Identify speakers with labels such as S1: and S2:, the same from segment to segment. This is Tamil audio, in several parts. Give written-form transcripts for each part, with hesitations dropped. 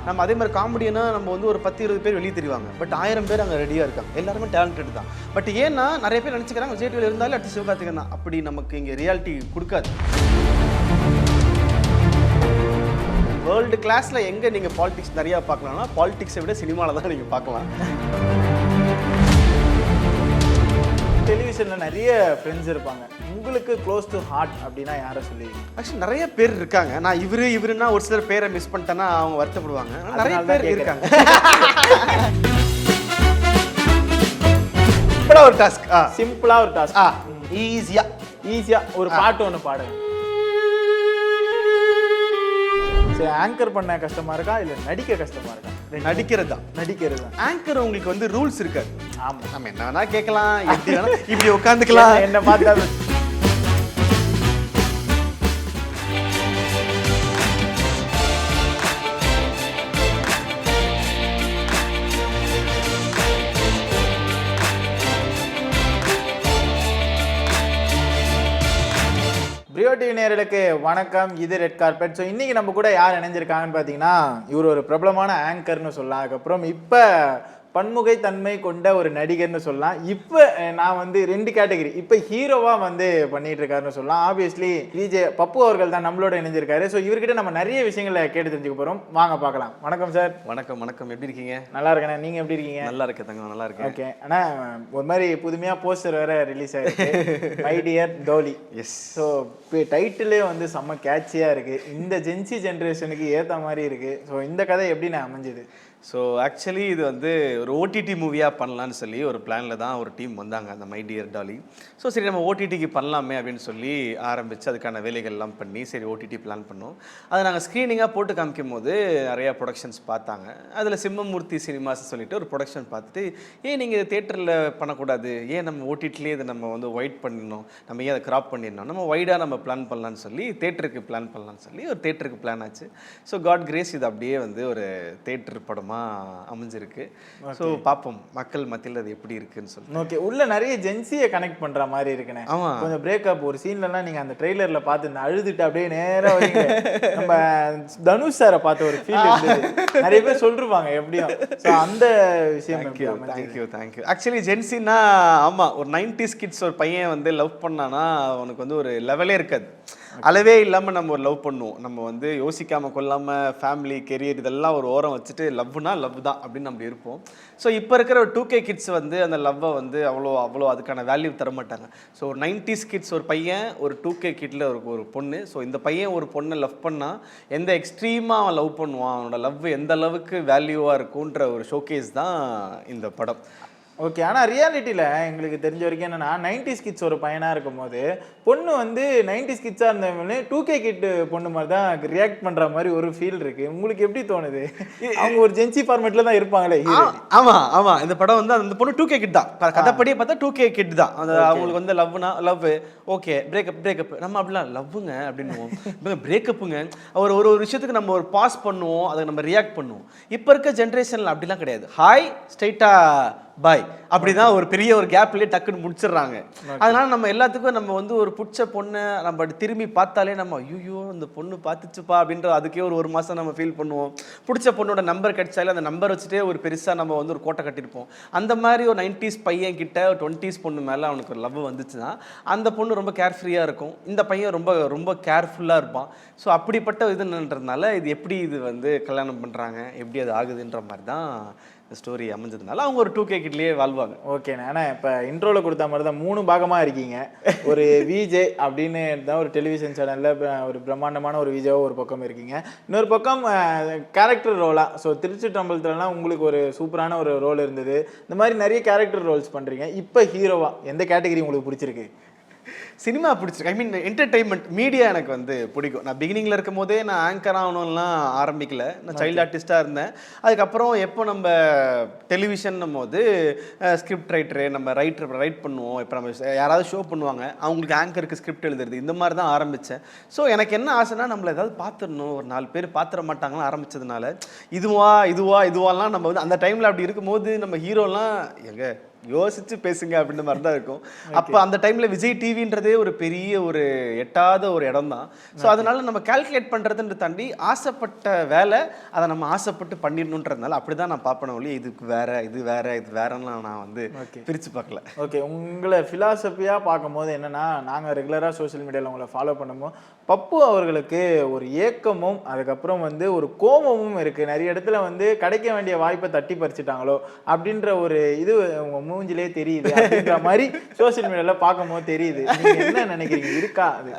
S1: நம்ம அதே மாதிரி காமெடினா நம்ம வந்து ஒரு 10-20 பேர் வெளியே தெரிவாங்க, பட் 1000 பேர் அங்கே ரெடியாக இருக்காங்க, எல்லாருமே டேலண்டட் தான். பட் ஏன்னா நிறைய பேர் நினச்சிக்கிறாங்க விஜய் டிவியில் இருந்தாலும் அடுத்து சிவகார்த்திகேயன் தான். அப்படி நமக்கு இங்கே ரியாலிட்டி கொடுக்காது. வேர்ல்டு கிளாஸில் எங்கே நீங்கள் பாலிடிக்ஸ் நிறையா பார்க்கலாம்னா பாலிடிக்ஸை விட சினிமாவில் தான் நீங்கள் பார்க்கலாம்.
S2: டெலிவிஷனில் நிறைய ஃப்ரெண்ட்ஸ் இருப்பாங்க, உங்களுக்கு க்ளோஸ் டு ஹார்ட் அப்படின்னா யாரை சொல்லுவீங்க?
S1: ஆக்சுவலி நிறைய பேர் இருக்காங்க. நான் இவருன்னா ஒரு சிலர் பேரை மிஸ் பண்ணிட்டேன்னா அவங்க வருத்தப்படுவாங்க. நிறைய பேர் இருக்காங்க. சிம்பிளாக ஒரு டாஸ்க்.
S2: சிம்பிளாக ஒரு டாஸ்க்.
S1: ஈஸியாக
S2: ஒரு பாட்டு ஒன்று பாடுங்க. சரி, ஆங்கர் பண்ண கஷ்டமா இருக்கா இல்லை நடிக்க கஷ்டமா இருக்கா?
S1: நடிக்கிறது தான். ஆங்கர் உங்களுக்கு வந்து ரூல்ஸ் இருக்காது.
S2: ஆமாம்,
S1: நம்ம என்ன வேணா கேட்கலாம், எப்படி வேணா இப்படி உட்காந்துக்கலாம்.
S2: என்ன பார்த்தா பிரியோ டிவி நேயர்களுக்கு வணக்கம். இது ரெட் கார்பெட். ஸோ இன்னைக்கு நம்ம கூட யார் இணைஞ்சிருக்காங்கன்னு பார்த்தீங்கன்னா, இவர் ஒரு பிரபலமான ஆங்கர்னு சொல்லலாம். அதுக்கப்புறம் இப்போ பன்முகை தன்மை கொண்ட ஒரு நடிகர்னு சொல்லலாம். இப்போ நான் வந்து 2 கேட்டகரி இப்போ ஹீரோவாக வந்து பண்ணிட்டு இருக்காருன்னு சொல்லலாம். ஆப்வியஸ்லி விஜய் பப்பு அவர்கள் தான் நம்மளோட இணைஞ்சிருக்காரு. ஸோ இவர்கிட்ட நம்ம நிறைய விஷயங்களை கேட்டு தெரிஞ்சுக்க போகிறோம். வாங்க பார்க்கலாம். வணக்கம் சார்.
S1: வணக்கம். எப்படி இருக்கீங்க?
S2: நல்லா இருக்கேண்ணே, நீங்கள் எப்படி இருக்கீங்க?
S1: நல்லா இருக்கேன் தங்க, நல்லா இருக்கேன்.
S2: ஓகே அண்ணா, ஒரு மாதிரி புதுமையாக போஸ்டர் வேற ரிலீஸ் ஆயிருக்கு, my dear Dolly.
S1: Yes.
S2: So இப்போ டைட்டிலே வந்து செம்ம கேட்சியாக இருக்குது, இந்த ஜென்சி ஜென்ரேஷனுக்கு ஏற்ற மாதிரி இருக்குது. ஸோ இந்த கதை எப்படி நான் அமைஞ்சுது?
S1: ஸோ ஆக்சுவலி இது வந்து ஒரு ஓடிடி மூவியாக பண்ணலான்னு சொல்லி ஒரு பிளானில் தான் ஒரு டீம் வந்தாங்க, அந்த மை டியர் டாலி. ஸோ சரி நம்ம ஓடிடிக்கு பண்ணலாமே அப்படின்னு சொல்லி ஆரம்பித்து அதுக்கான வேலைகள்லாம் பண்ணி சரி ஓடிடி பிளான் பண்ணோம். அதை நாங்கள் ஸ்க்ரீனிங்காக போட்டு காமிக்கும் போது நிறையா ப்ரொடக்ஷன்ஸ் பார்த்தாங்க. அதில் சிம்மமூர்த்தி சினிமாஸ் சொல்லிட்டு ஒரு ப்ரொடக்ஷன் பார்த்துட்டு, ஏன் நீங்கள் இதை தேட்டரில் பண்ணக்கூடாது, ஏன் நம்ம ஓடிடிலே இதை நம்ம வந்து ஒயிட் பண்ணிடணும், நம்ம ஏன் அதை கிராப் பண்ணிடணும், நம்ம ஒய்டாக நம்ம பிளான் பண்ணலான்னு சொல்லி தேட்டருக்கு பிளான் பண்ணலான்னு சொல்லி ஒரு தேட்டருக்கு பிளான் ஆச்சு. ஸோ காட் கிரேஸ் இது அப்படியே வந்து ஒரு தேட்டர் படம் அமைஞ்சிருக்கு. ஸோ பார்ப்போம் மக்கள் மத்தியில் அது எப்படி இருக்குன்னு சொல்லி.
S2: ஓகே, உள்ள நிறைய ஜென்சியை கனெக்ட் பண்ற மாதிரி இருக்குண்ணே.
S1: ஆமாம்,
S2: கொஞ்சம் பிரேக்கப் ஒரு சீன்லலாம் நீங்கள் அந்த ட்ரெய்லரில் பார்த்து இந்த அழுதுட்டு அப்படியே நேராக வரீங்க, நம்ம தனுஷ் சாரை பார்த்த ஒரு ஃபீல் இருந்தது. நிறைய பேர் சொல்லிருப்பாங்க எப்படியும். ஸோ அந்த விஷயம்
S1: தேங்க்யூ. ஆக்சுவலி ஜென்சின்னா ஆமாம், ஒரு 90s கிட்ஸ் ஒரு பையன் வந்து லவ் பண்ணானா அவனுக்கு வந்து ஒரு லெவலே இருக்காது, அளவே இல்லாமல் நம்ம ஒரு லவ் பண்ணுவோம். நம்ம வந்து யோசிக்காமல் கொள்ளாமல் ஃபேமிலி கெரியர் இதெல்லாம் ஒரு ஓரம் வச்சுட்டு லவ்னா லவ் தான் அப்படின்னு நம்ம இருப்போம். ஸோ இப்போ இருக்கிற ஒரு 2K கிட்ஸ் வந்து அந்த லவ்வை வந்து அவ்வளோ அதுக்கான வேல்யூ தர மாட்டாங்க. ஸோ 90s கிட்ஸ் ஒரு பையன், ஒரு 2K கிட்ல ஒரு பொண்ணு. ஸோ இந்த பையன் ஒரு பொண்ணை லவ் பண்ணால் எந்த எக்ஸ்ட்ரீமாக அவன் லவ் பண்ணுவான், அவனோட லவ் எந்த அளவுக்கு வேல்யூவாக இருக்குன்ற ஒரு ஷோகேஸ் தான் இந்த படம்.
S2: ஓகே, ஆனால் ரியாலிட்டியில் எங்களுக்கு தெரிஞ்ச வரைக்கும் என்னென்னா 90s கிட்ஸ் ஒரு பையனாக இருக்கும் போது பொண்ணு வந்து 90s கிட்ஸாக இருந்தவங்க 2K கிட் பொண்ணு மாதிரி தான் ரியாக்ட் பண்ணுற மாதிரி ஒரு ஃபீல் இருக்குது. உங்களுக்கு எப்படி தோணுது? அவங்க ஒரு ஜென்சி ஃபார்மேட்டில் தான் இருப்பாங்களே.
S1: ஆமாம், இந்த படம் வந்து அந்த பொண்ணு 2K கிட் தான், கதைப்படியே பார்த்தா 2K கிட் தான். அந்த அவங்களுக்கு வந்து லவ்னா லவ், ஓகே பிரேக்கப் நம்ம அப்படிலாம் லவ்வுங்க அப்படின்னு பிரேக்கப்புங்க ஒரு விஷயத்துக்கு நம்ம ஒரு பாஸ் பண்ணுவோம், அதை நம்ம ரியாக்ட் பண்ணுவோம். இப்போ இருக்க ஜென்ரேஷனில் அப்படிலாம் கிடையாது. ஹாய் ஸ்ட்ரைட்டா பாய் அப்படிதான் ஒரு பெரிய ஒரு கேப்லேயே டக்குன்னு முடிச்சிடுறாங்க. அதனால நம்ம எல்லாத்துக்கும் நம்ம வந்து ஒரு பிடிச்ச பொண்ணை நம்ம திரும்பி பார்த்தாலே நம்ம ஐயோ அந்த பொண்ணு பார்த்துச்சுப்பா அப்படின்ற அதுக்கே ஒரு மாதம் நம்ம ஃபீல் பண்ணுவோம். பிடிச்ச பொண்ணோட நம்பர் கிடைச்சாலே அந்த நம்பர் வச்சுட்டே ஒரு பெருசாக நம்ம வந்து ஒரு கோட்டை கட்டியிருப்போம். அந்த மாதிரி ஒரு 90s பையன் கிட்ட 20s பொண்ணு மேலே அவனுக்கு ஒரு லவ் வந்துச்சுன்னா அந்த பொண்ணு ரொம்ப கேர்ஃப்ரீயாக இருக்கும், இந்த பையன் ரொம்ப ரொம்ப கேர்ஃபுல்லாக இருப்பான். ஸோ அப்படிப்பட்ட இதுன்றதுனால இது எப்படி இது வந்து கல்யாணம் பண்ணுறாங்க, எப்படி அது ஆகுதுன்ற மாதிரி தான் ஸ்டோரி அமைஞ்சதுனால அவங்க ஒரு 2K கிட்லேயே வாழ்வாங்க.
S2: ஓகேண்ணே, ஆனால் இப்போ இன்ட்ரோவில் கொடுத்த மாதிரி தான் 3 பாகமாக இருக்கீங்க. ஒரு விஜே அப்படின்னு தான் ஒரு டெலிவிஷன் சேனலில் ஒரு பிரம்மாண்டமான ஒரு விஜாவோ ஒரு பக்கம் இருக்கீங்க, இன்னொரு பக்கம் கேரக்டர் ரோலாக. ஸோ திருச்சிற்றம்பலத்துலலாம் உங்களுக்கு ஒரு சூப்பரான ஒரு ரோல் இருந்தது. இந்த மாதிரி நிறைய கேரக்டர் ரோல்ஸ் பண்ணுறீங்க. இப்போ ஹீரோவாக எந்த கேட்டகரி உங்களுக்கு பிடிச்சிருக்கு?
S1: சினிமா பிடிச்சிருக்கு, ஐ மீன் என்டர்டெயின்மெண்ட் மீடியா எனக்கு வந்து பிடிக்கும். நான் பிகினிங்கில் இருக்கும் போதே நான் ஆங்கர் ஆகணும்லாம் ஆரம்பிக்கல, நான் சைல்டு ஆர்டிஸ்ட்டாக இருந்தேன். அதுக்கப்புறம் எப்போ நம்ம டெலிவிஷன் போது ஸ்கிரிப்ட் ரைட்டரு நம்ம ரைட் பண்ணுவோம், இப்போ நம்ம யாராவது ஷோ பண்ணுவாங்க அவங்களுக்கு ஆங்கருக்கு ஸ்கிரிப்ட் எழுதுறது, இந்த மாதிரி தான் ஆரம்பித்தேன். ஸோ எனக்கு என்ன ஆசைன்னா நம்மளை ஏதாவது பார்த்துடணும், ஒரு 4 பேர் பார்த்துட மாட்டாங்கன்னு ஆரம்பித்ததுனால இதுவாலாம் நம்ம வந்து அந்த டைமில் அப்படி இருக்கும்போது நம்ம ஹீரோலாம் எங்கே யோசிச்சு பேசுங்க அப்படின்ற மாதிரி தான் இருக்கும். அப்போ அந்த டைம்ல விஜய் டிவின்றதே ஒரு பெரிய ஒரு எட்டாத ஒரு இடம் தான். ஸோ அதனால நம்ம கால்குலேட் பண்றதுன்ற தாண்டி ஆசைப்பட்ட வேலை அதை நம்ம ஆசைப்பட்டு பண்ணிடணுன்றதுனால அப்படிதான் நான் பார்ப்பேன் ஒழிய இதுக்கு வேற இது வேற இது வேறன்னு நான் வந்து பிரிச்சு பார்க்கல.
S2: ஓகே, உங்களை ஃபிலாசபியா பார்க்கும்போது என்னன்னா, நாங்க ரெகுலரா சோஷியல் மீடியாவில் உங்களை ஃபாலோ பண்ணும்போது பப்பு அவர்களுக்கு ஒரு ஏக்கமும் அதுக்கப்புறம் வந்து ஒரு கோபமும் இருக்கு. நிறைய இடத்துல வந்து கிடைக்க வேண்டிய வாய்ப்பை தட்டி பறிச்சுட்டாங்களோ அப்படின்ற ஒரு இது உங்க மூஞ்சிலே தெரியுது அப்படின்ற மாதிரி சோஷியல் மீடியால பார்க்கும்போது தெரியுது. நீங்க என்ன நினைக்கிறீங்க, இருக்கா அது?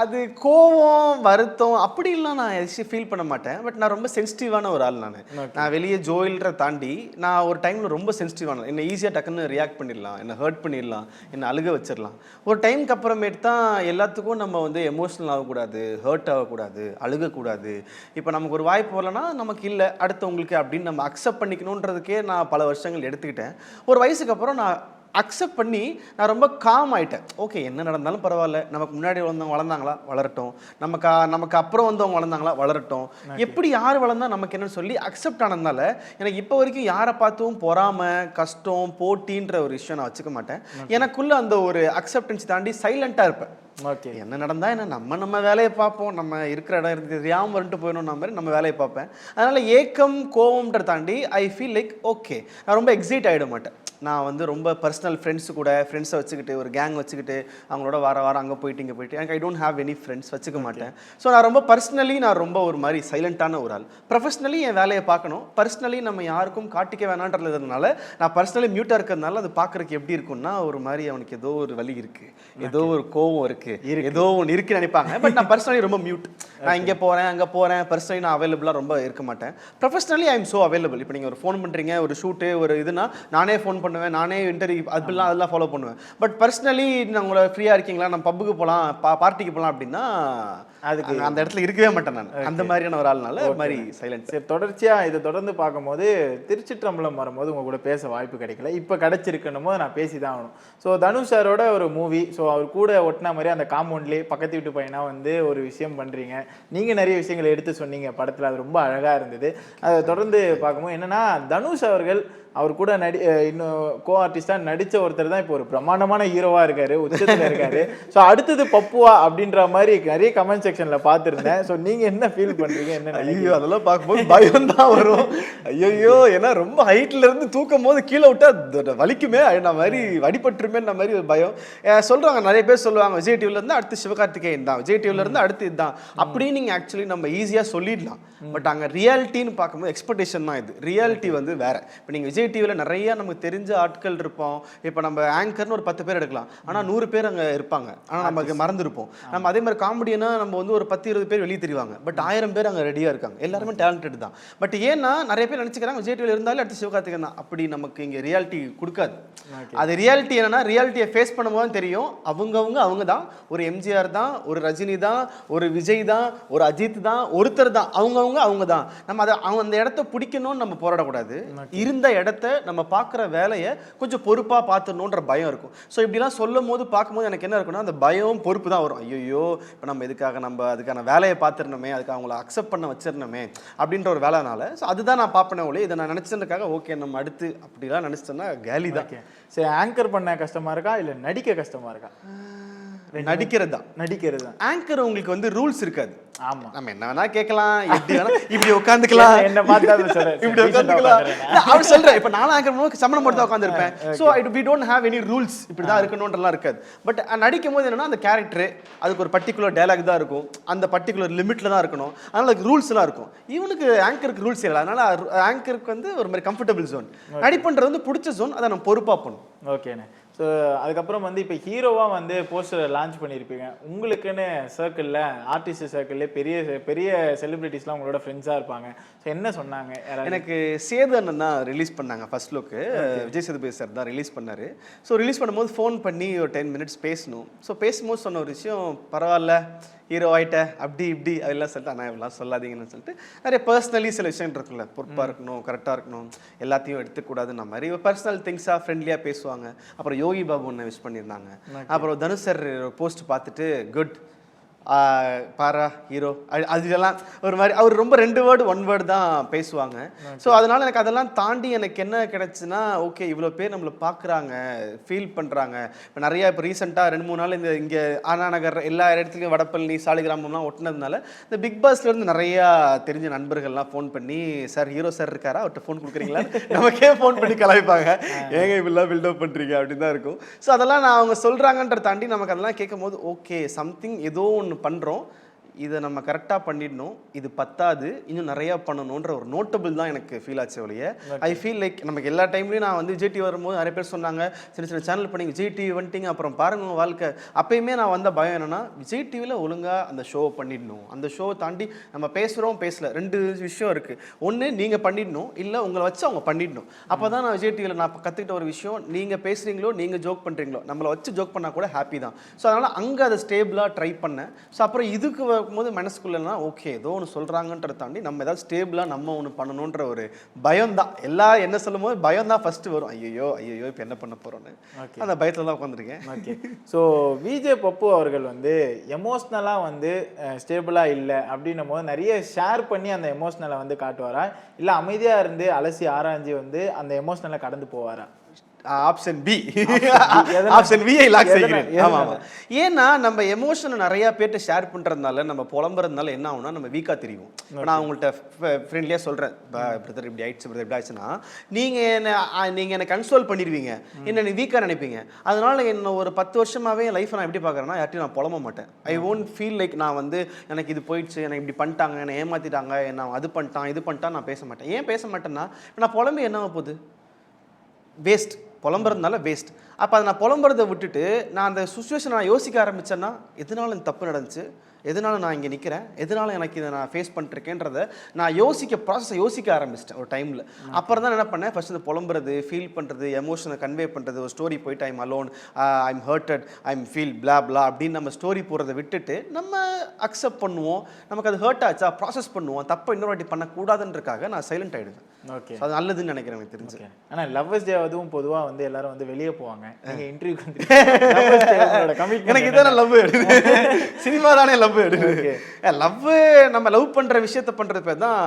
S1: அது கோவம் வருத்தம் அப்படிலாம் நான் எதுவும் ஃபீல் பண்ண மாட்டேன். பட் நான் ரொம்ப சென்சிட்டிவான ஒரு ஆள். நான் வெளியே ஜோயில்ற தாண்டி நான் ஒரு டைம்ல ரொம்ப சென்சிட்டிவான, என்ன ஈஸியாக டக்குன்னு ரியாக்ட் பண்ணிடலாம், என்ன ஹர்ட் பண்ணிடலாம், என்ன அழுக வச்சிடலாம். ஒரு டைமுக்கு அப்புறமேட்டு தான் எல்லாத்துக்கும் நம்ம வந்து எமோஷனல் ஆகக்கூடாது, ஹர்ட் ஆகக்கூடாது, அழுகக்கூடாது. இப்போ நமக்கு ஒரு வாய்ப்பு வரலன்னா நமக்கு இல்லை அடுத்தவங்களுக்கு அப்படின்னு நம்ம அக்செப்ட் பண்ணிக்கணுன்றதுக்கே நான் பல வருஷங்கள் எடுத்துக்கிட்டேன். ஒரு வயசுக்கு அப்புறம் நான் அக்செப்ட் பண்ணி நான் ரொம்ப காம் ஆகிட்டேன். ஓகே, என்ன நடந்தாலும் பரவாயில்ல, நமக்கு முன்னாடி வந்தவங்க வளர்ந்தாங்களா வளரட்டும், நமக்கு அப்புறம் வந்தவங்க வளர்ந்தாங்களா வளரட்டும், எப்படி யார் வளர்ந்தா நமக்கு என்னன்னு சொல்லி அக்செப்ட் ஆனதுனால எனக்கு இப்போ வரைக்கும் யாரை பார்த்தும் பொறாமை கஷ்டம் போட்டின்ற ஒரு விஷயம் நான் வச்சுக்க மாட்டேன். எனக்குள்ள அந்த ஒரு அக்செப்டன்ஸ் தாண்டி சைலண்டாக இருப்பேன்.
S2: ஓகே,
S1: என்ன நடந்தா என்ன, நம்ம வேலையை பார்ப்போம், நம்ம இருக்கிற இடம் இருக்கு தெரியாமல் வந்துட்டு போயிடணும் மாதிரி நம்ம வேலையை பார்ப்பேன். அதனால ஏக்கம் கோவம்ன்ற தாண்டி ஐ ஃபீல் லைக் ஓகே, நான் ரொம்ப எக்ஸைட் ஆகிட மாட்டேன். நான் வந்து ரொம்ப பர்சனல் ஃப்ரெண்ட்ஸை வச்சுக்கிட்டு ஒரு கேங் வச்சுக்கிட்டு அவங்களோட வாரம் அங்கே போயிட்டு இங்கே போயிட்டு எனக்கு I don't have any friends வச்சுக்க மாட்டேன். ஸோ நான் ரொம்ப பர்சனலி நான் ரொம்ப ஒரு மாதிரி சைலண்டான ஒரு ஆள். ப்ரொஃபஷனலி என் வேலையை பார்க்கணும், பர்சனலி நம்ம யாருக்கும் காட்டிக்க வேணான்றதுனால நான் பர்சனலி மியூட்டாக இருக்கிறதுனால அது பார்க்குறதுக்கு எப்படி இருக்கும்னா ஒரு மாதிரி அவனுக்கு ஏதோ ஒரு வலி இருக்குது, ஏதோ ஒரு கோவம் இருக்குது, ஏதோ ஒன்று இருக்குன்னு நினைப்பாங்க. பட் நான் பர்சனலி ரொம்ப மியூட். நான் இங்கே போகிறேன் அங்கே போகிறேன், பர்சனலி நான் அவைலபிளாக ரொம்ப இருக்க மாட்டேன். Professionally I am so available. இப்போ நீங்கள் ஒரு ஃபோன் பண்ணுறீங்க, ஒரு ஷூட்டு ஒரு இதுனா நானே ஃபோன் பண்ணுவேன், நானே இன்டர்வியூ அதெல்லாம் ஃபாலோ பண்ணுவேன். பட் பர்சனலி நான் உங்களை ஃப்ரீயாக இருக்கீங்களா, நம்ம பப்புக்கு போகலாம் பார்ட்டிக்கு போகலாம் அப்படின்னா அதுக்கு அந்த இடத்துல இருக்கவே மாட்டேன். நான் அந்த மாதிரியான ஒரு ஆள்னால மாதிரி சைலண்ட்.
S2: சரி, தொடர்ச்சியாக இதை தொடர்ந்து பார்க்கும்போது திருச்சிற்றம்பலம் வரும்போது உங்கள் கூட பேச வாய்ப்பு கிடைக்கல, இப்போ கிடச்சிருக்கணும் போது நான் பேசி தான் ஆகணும். ஸோ தனுஷ் சாரோட ஒரு மூவி, ஸோ அவர் கூட ஒட்டின மாதிரி அந்த காம்பவுண்ட்லேயே பக்கத்து வீட்டு பையனாக வந்து ஒரு விஷயம் பண்ணுறீங்க. நீங்கள் நிறைய விஷயங்களை எடுத்து சொன்னீங்க படத்தில், அது ரொம்ப அழகாக இருந்தது. அதை தொடர்ந்து பார்க்கும்போது என்னென்னா, தனுஷ் அவர்கள் அவர் கூட இன்னும் கோ ஆர்டிஸ்டாக நடித்த ஒருத்தர் தான் இப்போ ஒரு பிரமாண்டமான ஹீரோவாக இருக்காரு, உச்சத்தில் இருக்காரு. ஸோ அடுத்தது பப்புவா அப்படின்ற மாதிரி நிறைய கமெண்ட் செக்ஷனில் பார்த்துருந்தேன். ஸோ நீங்கள் என்ன ஃபீல் பண்ணுறீங்க, என்ன?
S1: ஐயோ, அதெல்லாம் பார்க்கும்போது பயம் தான் வரும். ஐயோ, ஏன்னா ரொம்ப ஹைட்ல இருந்து தூக்கும் போது கீழே விட்டா வலிக்குமே, நான் மாதிரி வடிபட்டுருமே மாதிரி ஒரு பயம். சொல்கிறாங்க, நிறைய பேர் சொல்லுவாங்க விஜய் டிவில இருந்து அடுத்து சிவகார்த்திகேயன் தான், விஜய் டிவில இருந்து அடுத்து இதுதான் அப்படின்னு நீங்கள் ஆக்சுவலி நம்ம ஈஸியாக சொல்லிடலாம். பட் அங்கே ரியாலிட்டின்னு பார்க்கும்போது எக்ஸ்பெக்டேஷன் தான் இது. ரியாலிட்டி வந்து வேற. இப்போ நீங்கள் விஜய் டிவியில் நிறைய நமக்கு தெரிஞ்ச ஆட்கள் இருப்போம். இப்போ நம்ம ஆங்கர்னு ஒரு 10 பேர் எடுக்கலாம், ஆனால் 100 பேர் அங்கே இருப்பாங்க, ஆனால் நமக்கு மறந்துருப்போம். நம்ம அதே மாதிரி காமெடினா நம்ம வந்து ஒரு 10-20 பேர் வெளியே தெரிவாங்க, பட் 1000 பேர் அங்கே ரெடியாக இருக்காங்க, எல்லாருமே டேலண்டட் தான். பட் ஏன்னா நிறைய பேர் நினச்சிக்கிறாங்க விஜய் டிவியில் இருந்தாலும் அடுத்து சிவகார்த்திகேயன் தான். அப்படி நமக்கு இங்கே ரியாலிட்டி கொடுக்காது. அது ரியாலிட்டி என்னன்னா, ரியாலிட்டியை ஃபேஸ் பண்ணும்போது தெரியும் அவங்க தான். ஒரு எம்ஜிஆர் தான், ஒரு ரஜினி தான், ஒரு விஜய் தான், ஒரு அஜித் தான், ஒருத்தர் தான், அவங்க தான். நம்ம அதை அந்த இடத்த பிடிக்கணும்னு நம்ம போராடக்கூடாது. இருந்த இடத்த நம்ம பார்க்குற வேலையை கொஞ்சம் பொறுப்பாக பார்த்துடணுன்ற பயம் இருக்கும். ஸோ இப்படிலாம் சொல்லும் போது பார்க்கும்போது எனக்கு என்ன இருக்குன்னா, அந்த பயம் பொறுப்பு தான் வரும். ஐயோ, இப்போ நம்ம அதுக்கான வேலையை பார்த்துடணுமே, அதுக்கு அவங்கள அக்செப்ட் பண்ண வச்சிடணுமே அப்படின்ற ஒரு வேலைனால. ஸோ அதுதான் நான் பார்ப்பேன் ஒளி. இதை நான் நினச்சதுக்காக ஓகே நம்ம அடுத்து அப்படிலாம் நினச்சிட்டோன்னா கேலி தான்.
S2: சரி, ஆங்கர் பண்ண கஷ்டமாக இருக்கா இல்லை நடிக்க கஷ்டமாக இருக்கா?
S1: நடிக்கிறது தான். ஆங்கர் உங்களுக்கு வந்து ரூல்ஸ் இருக்காது.
S2: ஆமா,
S1: நம்ம என்ன வேணா கேட்கலாம், எப்படி வேணா இப்படி உட்காந்துக்கலாம்,
S2: என்ன பார்த்தா
S1: இப்படி உட்காந்துக்கலாம். அவர் சொல்றேன், இப்போ நானும் ஆங்கர் சமணம் போட்டு உட்காந்துருப்பேன். So we don't have any rules, இப்படி தான் இருக்கணும்ன்றலாம் இருக்காது. பட் நடிக்கும் போது என்னன்னா, அந்த கேரக்டர் அதுக்கு ஒரு பர்டிகுலர் டைலாக் தான் இருக்கும், அந்த பர்டிகுலர் லிமிட்ல தான் இருக்கணும். அதனால அதுக்கு ரூல்ஸ்லாம் இருக்கும். இவனுக்கு ஆங்கருக்கு ரூல்ஸ் இல்லை. அதனால ஆங்கருக்கு வந்து ஒரு மாதிரி கம்ஃபர்டபிள் ஜோன், நடிப்புன்றது வந்து பிடிச்ச ஜோன், அதை நம்ம பொறுப்பாக பண்ணும்.
S2: ஓகேண்ணே. ஸோ அதுக்கப்புறம் வந்து இப்போ ஹீரோவாக வந்து போஸ்டர் லான்ச் பண்ணியிருப்பீங்க. உங்களுக்குன்னு சர்க்கிளில், ஆர்டிஸ்ட் சர்க்கிள்லேயே பெரிய பெரிய செலிபிரிட்டிஸ்லாம் உங்களோட ஃப்ரெண்ட்ஸாக இருப்பாங்க. ஸோ என்ன சொன்னாங்க?
S1: எனக்கு சேது அண்ணன் தான் ரிலீஸ் பண்ணாங்க first look. Vijay Sethupathi sir தான் ரிலீஸ் பண்ணார். ஸோ ரிலீஸ் பண்ணும்போது ஃபோன் பண்ணி ஒரு 10 minutes பேசணும். ஸோ பேசும்போது சொன்ன ஒரு விஷயம், பரவாயில்ல ஹீரோ ஆகிட்ட அப்படி இப்படி அதெல்லாம் சொல்லிட்டு, ஆனால் இப்படிலாம் சொல்லாதீங்கன்னு சொல்லிட்டு நிறைய பர்சனலி சில விஷயம் இருக்குல்ல, பொறுப்பாக இருக்கணும், கரெக்டாக இருக்கணும், எல்லாத்தையும் எடுத்துக்கூடாதுன்ற மாதிரி பர்சனல் திங்ஸாக ஃப்ரெண்ட்லியாக பேசுவாங்க. அப்புறம் யோகி பாபு ஒன்று விஷ் பண்ணியிருந்தாங்க. அப்புறம் தனுஷ் சார் போஸ்ட் பார்த்துட்டு குட் பாரா ஹீரோ அதெல்லாம் ஒரு மாதிரி அவர் ரொம்ப 2 வேர்டு 1 வேர்டு தான் பேசுவாங்க. ஸோ அதனால எனக்கு அதெல்லாம் தாண்டி எனக்கு என்ன கிடைச்சுன்னா, ஓகே இவ்வளோ பேர் நம்மளை பார்க்குறாங்க, ஃபீல் பண்ணுறாங்க. இப்போ நிறையா இப்போ ரீசெண்டாக 2-3 நாள் இங்கே அண்ணா நகர் எல்லா இடத்துலையும் வடப்பள்ளி சாலிகிராமம்லாம் ஒட்டினதுனால இந்த பிக் பாஸ்லேருந்து நிறையா தெரிஞ்ச நண்பர்கள்லாம் ஃபோன் பண்ணி, சார் ஹீரோ சார் இருக்காரா, அவர்கிட்ட ஃபோன் கொடுக்குறீங்களா, நமக்கே ஃபோன் பண்ணி கலாய்ப்பாங்க, ஏங்க இப்படிலாம் பில்டப் பண்ணுறீங்க அப்படின்னு தான் இருக்கும். ஸோ அதெல்லாம் நான் அவங்க சொல்கிறாங்கன்ற தாண்டி நமக்கு அதெல்லாம் கேட்கும் போது ஓகே சம்திங் ஏதோ ஒன்று பண்ணுறோம், இதை நம்ம கரெக்டாக பண்ணிடணும், இது பத்தாது இன்னும் நிறையா பண்ணணுன்ற ஒரு நோட்டபிள் தான் எனக்கு ஃபீல் ஆச்சு ஒழிய. ஐ ஃபீல் லைக் நமக்கு எல்லா டைம்லையும் நான் வந்து விஜய் டிவி வரும்போது நிறைய பேர் சொன்னாங்க சின்ன சின்ன சேனல் பண்ணி விஜய் டிவி வந்துட்டிங்க அப்புறம் பாருங்க உங்கள் வாழ்க்கை. அப்பயுமே நான் வந்த பயம் என்னென்னா, விஜய் டிவியில் ஒழுங்காக அந்த ஷோவை பண்ணிடணும், அந்த ஷோவை தாண்டி நம்ம பேசுகிறோம் பேசல 2 விஷயம் இருக்குது. ஒன்று நீங்கள் பண்ணிடணும், இல்லை உங்களை வச்சு அவங்க பண்ணிடணும். அப்போ தான் நான் விஜய் டிவியில் நான் கற்றுக்கிட்ட ஒரு விஷயம், நீங்கள் பேசுகிறீங்களோ நீங்கள் ஜோக் பண்ணுறீங்களோ நம்மளை வச்சு ஜோக் பண்ணால் கூட ஹாப்பி தான். ஸோ அதனால் அங்கே அதை ஸ்டேபிளாக ட்ரை பண்ணேன். ஸோ அப்புறம் இதுக்கு போது மனசுக்குள்ளனா ஓகே ஏதோ ஒன்று சொல்கிறாங்கன்றதை தாண்டி நம்ம ஏதாவது ஸ்டேபிளாக நம்ம ஒன்று பண்ணணுன்ற ஒரு பயம் தான். எல்லாம் என்ன சொல்லும் போது பயம் தான் ஃபஸ்ட்டு வரும். ஐயோ இப்போ என்ன பண்ண போகிறோன்னு அந்த பயத்தில் தான் உட்காந்துருக்கேன்.
S2: ஓகே. ஸோ விஜே பப்பு அவர்கள் வந்து எமோஷ்னலாக வந்து ஸ்டேபிளாக இல்லை அப்படின்னும் போது நிறைய ஷேர் பண்ணி அந்த எமோஷ்னலை வந்து காட்டுவாரா, இல்லை அமைதியாக இருந்து அலசி ஆராய்ஞ்சி வந்து அந்த எமோஷ்னலை கடந்து போவாரா?
S1: Option B. Option B I lock செய்கிறேன். ஆமாம் ஆமாம். ஏன்னா நம்ம எமோஷனை நிறையா பேர்ட்ட ஷேர் பண்ணுறதுனால நம்ம புலம்புறதுனால என்ன ஆகும்னா நம்ம வீக்காக தெரியும். நான் உங்கள்கிட்ட ஃப்ரெண்ட்லியாக சொல்கிறேன், பிரதர் இப்படி ஆயிடுச்சு பிரதர் இப்படி ஆயிடுச்சுன்னா நீங்கள் என்னை கன்சோல் பண்ணிடுவீங்க, என்ன நீ வீக்காக நினைப்பீங்க. அதனால என்ன ஒரு 10 வருஷமாகவே என் லைஃப்பை நான் எப்படி பார்க்குறேன்னா யார்ட்டையும் நான் புலம்ப மாட்டேன். ஐ ஓன்ட் ஃபீல் லைக் நான் வந்து எனக்கு இது போயிடுச்சு, எனக்கு இப்படி பண்ணிட்டாங்க, என்னை ஏமாற்றிட்டாங்க, நான் அது பண்ணிட்டான் இது பண்ணிட்டான் நான் பேச மாட்டேன். ஏன் பேச மாட்டேன்னா நான் புலம்பி என்ன போகுது, வேஸ்ட். புலம்புறதுனால வேஸ்ட். அப்போ அதை நான் புலம்புறதை விட்டுட்டு நான் அந்த சுச்சுவேஷனை நான் யோசிக்க ஆரம்பித்தேன்னா எதனால இந்த தப்பு நடந்துச்சு, எதனால நான் இங்கே நிற்கிறேன், எதனால எனக்கு இதை நான் ஃபேஸ் பண்ணிருக்கேன்றதை நான் ப்ராசஸை யோசிக்க ஆரம்பிச்சிட்டேன் ஒரு டைமில். அப்புறம் தான் என்ன பண்ணேன், ஃபர்ஸ்ட் இந்த புலம்புறது, ஃபீல் பண்ணுறது, எமோஷனை கன்வே பண்ணுறது, ஒரு ஸ்டோரி போயிட்டு I'm alone, I'm hurted, I'm feel blah blah அப்படின்னு நம்ம ஸ்டோரி போகிறத விட்டுட்டு நம்ம அக்செப்ட் பண்ணுவோம். நமக்கு அது ஹர்ட் ஆச்சா ப்ராசஸ் பண்ணுவோம், தப்பை இன்னொரு வாட்டி பண்ணக்கூடாதுன்றக்காக நான் சைலண்ட் ஆகிடுவேன். ஓகே, அது நல்லதுன்னு நினைக்கிறேன் எனக்கு தெரிஞ்சு.
S2: ஆனால் லவ்வர்ஸ் டே அதுவும் பொதுவாக வந்து எல்லாரும் வந்து வெளியே போவாங்க, நீங்கள் இன்டர்வியூக்கு வந்து
S1: எனக்கு இதான லவ் சினிமா தானே லவ் லவ் நம்ம லவ் பண்ற விஷயத்த பண்றது பேர் தான்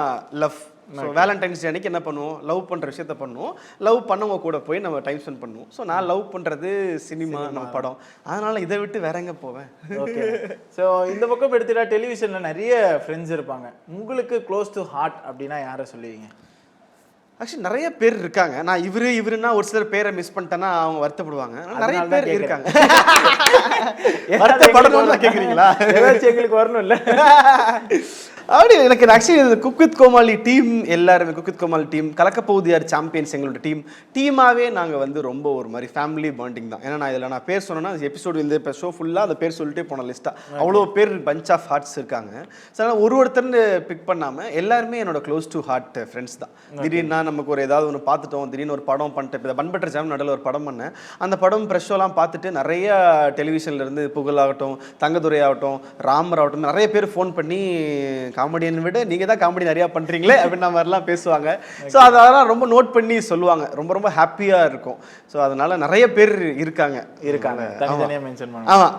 S1: லவ். ஸோ வேலண்டைன்ஸ் டே அன்னைக்கு என்ன பண்ணுவோம், லவ் பண்ணுற விஷயத்த பண்ணுவோம், லவ் பண்ணவங்க கூட போய் நம்ம டைம் ஸ்பெண்ட் பண்ணுவோம். ஸோ நான் லவ் பண்ணுறது சினிமா நம்ம படம், அதனால் இதை விட்டு வேற எங்கே போவேன்.
S2: ஓகே. ஸோ இந்த பக்கம் எடுத்துட்டா டெலிவிஷனில் நிறைய ஃப்ரெண்ட்ஸ் இருப்பாங்க, உங்களுக்கு க்ளோஸ் டு ஹார்ட் அப்படின்னா யாரை சொல்லுவீங்க?
S1: ஆக்சுவலி நிறைய பேர் இருக்காங்க. நான் இவருன்னா ஒரு சிலர் பேரை மிஸ் பண்ணிட்டேன்னா அவங்க வருத்தப்படுவாங்க. நிறைய பேர் இருக்காங்க. வருத்தப்படணும்னு கேட்குறீங்களா?
S2: ஏதாச்சும் எங்களுக்கு வரணும் இல்லை
S1: அப்படி எனக்கு actually cook with Comali team எல்லாருமே, குக் வித் கோமாளி டீம், கலக்கப்பகுதியார் சாம்பியன்ஸ் எங்களோட டீமாகவே நாங்கள் வந்து ரொம்ப ஒரு மாதிரி ஃபேமிலி பாண்டிங் தான். ஏன்னா நான் இதில் நான் பேர் சொன்னேன்னா எபிசோடு இந்த இப்போ ஷோ ஃபுல்லாக அந்த பேர் சொல்லிட்டே போன லிஸ்ட்டாக அவ்வளோ பேர் பஞ்ச் ஆஃப் ஹார்ட்ஸ் இருக்காங்க. ஸோ அதனால் ஒருத்தர்னு பிக் பண்ணாமல் எல்லாருமே என்னோட க்ளோஸ் டு ஹார்ட் ஃப்ரெண்ட்ஸ் தான். திடீர்னா நமக்கு ஒரு ஏதாவது ஒன்று பார்த்துட்டோம், திடீர்னு ஒரு படம் பண்ணிட்டு இப்போ பண்பற்ற ஜாம் நடுவில் ஒரு படம் பண்ணேன். அந்த படம் ப்ரெஷ் ஷோலாம் பார்த்துட்டு நிறைய டெலிவிஷன்லேருந்து புகழாகட்டும், தங்கதுரை ஆகட்டும், ராமர் ஆகட்டும் நிறைய பேர் ஃபோன் பண்ணி காமெடியன் விட நீங்கள் தான் காமெடி நிறையா பண்ணுறீங்களே அப்படின்ற மாதிரிலாம் பேசுவாங்க. ஸோ அதெல்லாம் ரொம்ப நோட் பண்ணி சொல்லுவாங்க, ரொம்ப ரொம்ப ஹாப்பியாக இருக்கும். ஸோ அதனால நிறைய பேர் இருக்காங்க
S2: தனித்தனியாக மென்ஷன் பண்ணுவாங்க.
S1: ஆமாம்.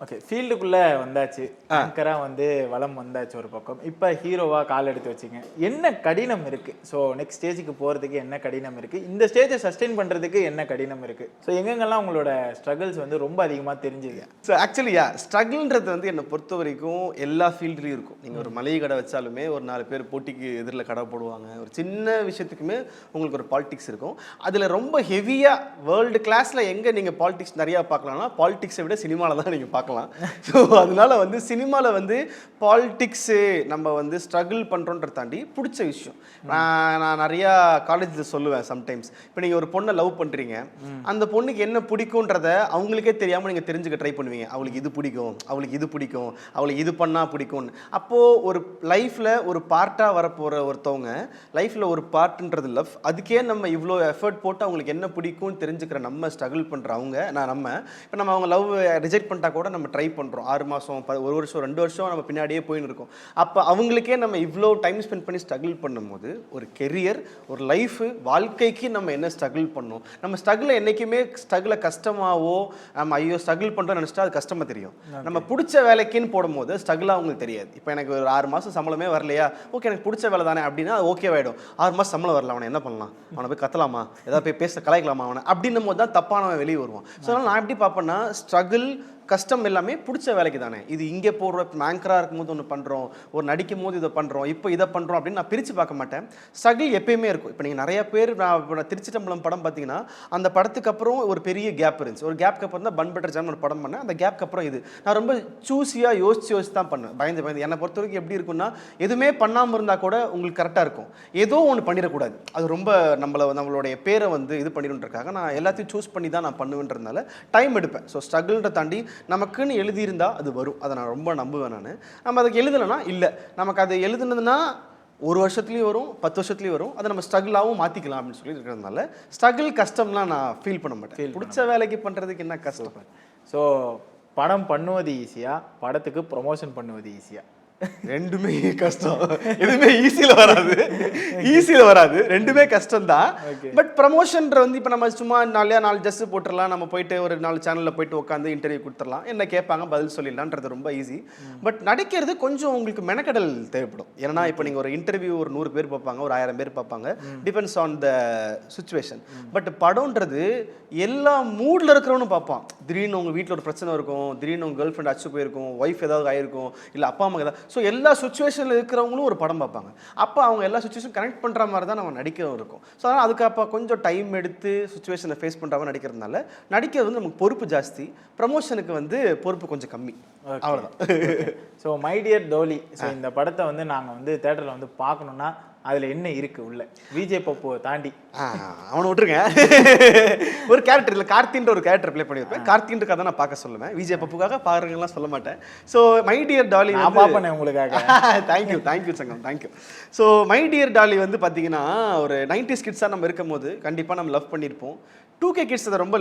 S2: ஓகே, ஃபீல்டுக்குள்ளே வந்தாச்சு, ஆங்கராக வந்து வளம் வந்தாச்சு ஒரு பக்கம், இப்போ ஹீரோவாக கால் எடுத்து வச்சிங்க. என்ன கடினம் இருக்குது? ஸோ நெக்ஸ்ட் ஸ்டேஜுக்கு போகிறதுக்கு என்ன கடினம் இருக்குது, இந்த ஸ்டேஜை சஸ்டெயின் பண்ணுறதுக்கு என்ன கடினம் இருக்குது? ஸோ எங்கெங்கெல்லாம் உங்களோட ஸ்ட்ரகிள்ஸ் வந்து ரொம்ப அதிகமாக தெரிஞ்சுது?
S1: ஸோ ஆக்சுவலி ஸ்ட்ரகிள்ன்றது வந்து என்னை பொறுத்த வரைக்கும் எல்லா ஃபீல்ட்லேயும் இருக்கும். நீங்கள் ஒரு மளிகை கடை வச்சாலுமே ஒரு 4 பேர் போட்டிக்கு எதிரில் கடை போடுவாங்க. ஒரு சின்ன விஷயத்துக்குமே உங்களுக்கு ஒரு பாலிடிக்ஸ் இருக்கும். அதில் ரொம்ப ஹெவியாக வேர்ல்டு கிளாஸில் எங்கே நீங்கள் பாலிடிக்ஸ் நிறையா பார்க்கலாம்னா பாலிடிக்ஸை விட சினிமாவில் தான் நீங்கள் பார்க்கலாம். ஸோ அதனால வந்து சினிமாவில் வந்து பாலிடிக்ஸு நம்ம வந்து ஸ்ட்ரகிள் பண்ணுறோன்றத தாண்டி பிடிச்ச விஷயம். நான் நிறையா காலேஜில் சொல்லுவேன் சம்டைம்ஸ், இப்போ நீங்கள் ஒரு பொண்ணை லவ் பண்ணுறீங்க, அந்த பொண்ணுக்கு என்ன பிடிக்குன்றத அவங்களுக்கே தெரியாமல் நீங்கள் தெரிஞ்சுக்க ட்ரை பண்ணுவீங்க. அவளுக்கு இது பிடிக்கும், அவளுக்கு இது பிடிக்கும், அவளுக்கு இது பண்ணால் பிடிக்கும்னு. அப்போது ஒரு லைஃப்பில் ஒரு பார்ட்டாக வரப்போகிற ஒருத்தவங்க லைஃப்பில் ஒரு பார்ட்டுன்றது லவ். அதுக்கே நம்ம இவ்வளோ எஃபர்ட் போட்டு அவங்களுக்கு என்ன பிடிக்கும்னு தெரிஞ்சுக்கிற நம்ம ஸ்ட்ரகிள் பண்ணுற அவங்க நம்ம இப்போ நம்ம அவங்க லவ் ரிஜெக்ட் பண்ணிட்டா கூட நம்ம நம்ம ட்ரை பண்ணுறோம் 6 மாதம் 1 வருஷம் 2 வருஷம் நம்ம பின்னாடியே போயின்னு இருக்கோம். அப்போ அவங்களுக்கே நம்ம இவ்வளோ டைம் ஸ்பெண்ட் பண்ணி ஸ்ட்ரகிள் பண்ணும்போது ஒரு கெரியர் ஒரு லைஃபு வாழ்க்கைக்கு நம்ம என்ன ஸ்ட்ரகிள் பண்ணோம். நம்ம ஸ்ட்ரகிளை என்றைக்குமே ஸ்ட்ரகிளை கஷ்டமாகவோ நம்ம ஐயோ ஸ்ட்ரகிள் பண்ணுறோம்னு நினச்சிட்டா அது கஷ்டமாக தெரியும். நம்ம பிடிச்ச வேலைக்குன்னு போடும்போது ஸ்ட்ரகிளாக அவங்களுக்கு தெரியாது. இப்போ எனக்கு ஒரு 6 மாதம் சம்பளமே வரலையா, ஓகே எனக்கு பிடிச்ச வேலை தானே அப்படின்னா அது ஓகே ஆகிடும். 6 மாதம் சம்பளம் வரல, அவனை என்ன பண்ணலாம், அவனை போய் கத்தலாமா, ஏதாவது போய் பேச கலாய்க்கலாமா அவனை அப்படின்னும் போது தான் தப்பானவன் வெளியே வருவான். ஸோ அதனால் நான் எப்படி பார்ப்பேன்னா ஸ்ட்ரகிள் கஷ்டம் எல்லாமே பிடிச்ச வேலைக்கு தானே. இது இங்கே போடுற ஆங்கராக இருக்கும்போது ஒன்று பண்ணுறோம், ஒரு நடிக்கும் போது இதை பண்ணுறோம், இப்போ இதை பண்ணுறோம் அப்படின்னு நான் பிரித்து பார்க்க மாட்டேன். ஸ்ட்ரகிள் எப்பயுமே இருக்கும். இப்போ நீங்கள் நிறைய பேர் நான் திருச்சி தம்பலம் படம் பார்த்தீங்கன்னா அந்த படத்துக்கு அப்புறம் ஒரு பெரிய கேப் இருந்துச்சு. ஒரு கேப்க்கு அப்புறம் தான் பன் பட்டர் ஜாம் ஒரு படம் பண்ணேன். அந்த கேப்க்கு அப்புறம் இது நான் ரொம்ப சூஸியாக யோசிச்சு தான் பண்ணேன். பயந்து என்னை பொறுத்த வரைக்கும் எப்படி இருக்குன்னா எதுவுமே பண்ணாமல் இருந்தால் கூட உங்களுக்கு கரெக்டாக இருக்கும். ஏதோ ஒன்று பண்ணிடக்கூடாது, அது ரொம்ப நம்மளுடைய பேரை வந்து இது பண்ணிடுன்றதுக்காக நான் எல்லாத்தையும் சூஸ் பண்ணி தான் நான் பண்ணுவேன்றதுனால டைம் எடுப்பேன். ஸோ ஸ்ட்ரகிள்ன்ற தாண்டி நமக்குன்னு எழுதியிருந்தால் அது வரும். அதை நான் ரொம்ப நம்புவேன். நம்ம அதுக்கு எழுதலைன்னா இல்லை, நமக்கு அது எழுதுனதுன்னா 1 வருஷத்துலேயும் வரும் 10 வருஷத்துலேயும் வரும். அதை நம்ம ஸ்ட்ரகிளாகவும் மாற்றிக்கலாம் அப்படின்னு சொல்லி இருக்கிறதுனால ஸ்ட்ரகிள் கஷ்டம்லாம் நான் ஃபீல் பண்ண மாட்டேன். பிடிச்ச வேலைக்கு பண்ணுறதுக்கு என்ன கஷ்டம்.
S2: ஸோ படம் பண்ணுவது ஈஸியா, படத்துக்கு ப்ரொமோஷன் பண்ணுவது ஈஸியா?
S1: ரெண்டுமே கஷ்டம். எதுவுமே ஈஸியில் வராது, ரெண்டுமே கஷ்டம் தான். பட் ப்ரமோஷன்ற வந்து இப்போ நம்ம சும்மா 4 ஜஸ்ட் போட்டுடலாம், நம்ம போயிட்டு ஒரு 4 சேனலில் போயிட்டு உட்காந்து இன்டர்வியூ கொடுத்துடலாம், என்ன கேட்பாங்க பதில் சொல்லிடலான்றது ரொம்ப ஈஸி. பட் நடிக்கிறது கொஞ்சம் உங்களுக்கு மெனக்கடல் தேவைப்படும். ஏன்னா இப்போ நீங்கள் ஒரு இன்டர்வியூ ஒரு 100 பேர் பார்ப்பாங்க, ஒரு 1000 பேர் பார்ப்பாங்க, depends on the situation. But படம்ன்றது எல்லா மூடில் இருக்கிறவனும் பார்ப்பான். திடீர்னு உங்கள் வீட்டில் ஒரு பிரச்சனை இருக்கும், திடீர்னு உங்கள் கேர்ள் ஃப்ரெண்ட் அச்சு போயிருக்கும், ஒய்ஃப் ஏதாவது ஆயிருக்கும், இல்லை அப்பா அம்மா ஏதாவது. ஸோ எல்லா சுச்சுவேஷனில் இருக்கிறவங்களும் ஒரு படம் பார்ப்பாங்க. அப்போ அவங்க எல்லா சுச்சுவேஷன் கனெக்ட் பண்ணுற மாதிரி தான் நம்ம நடிக்கிறோம் இருக்கும். ஸோ அதனால் அதுக்கு அப்போ கொஞ்சம் டைம் எடுத்து சுச்சுவேஷனை ஃபேஸ் பண்ணுற மாதிரி நடிக்கிறதுனால நடிக்கிறது வந்து நமக்கு பொறுப்பு ஜாஸ்தி, ப்ரமோஷனுக்கு வந்து பொறுப்பு கொஞ்சம் கம்மி. அவ்வளோதான்.
S2: So my dear Dolly, so இந்த படத்தை வந்து நாங்கள் வந்து தேட்டரில் வந்து பார்க்கணுன்னா அதில் என்ன இருக்குது உள்ள விஜய் பப்புவை தாண்டி?
S1: அவனை விட்டுருங்க. ஒரு கேரக்டர் இல்லை, கார்த்தின்ற ஒரு கேரக்டர் ப்ளே பண்ணியிருப்பேன். கார்த்தின்ற கதை நான் பார்க்க சொல்லுவேன், விஜய் பப்புக்காக பாருங்கலாம் சொல்ல மாட்டேன். ஸோ மை டியர் டாலி
S2: நான் பார்ப்பேன் உங்களுக்காக.
S1: Thank you Sangam, thank you. So my dear Dolly வந்து பார்த்தீங்கன்னா ஒரு 90s கிட்ஸாக நம்ம இருக்கும் போது கண்டிப்பாக நம்ம லவ் பண்ணியிருப்போம். 2K கிட்ஸ் அதை ரொம்ப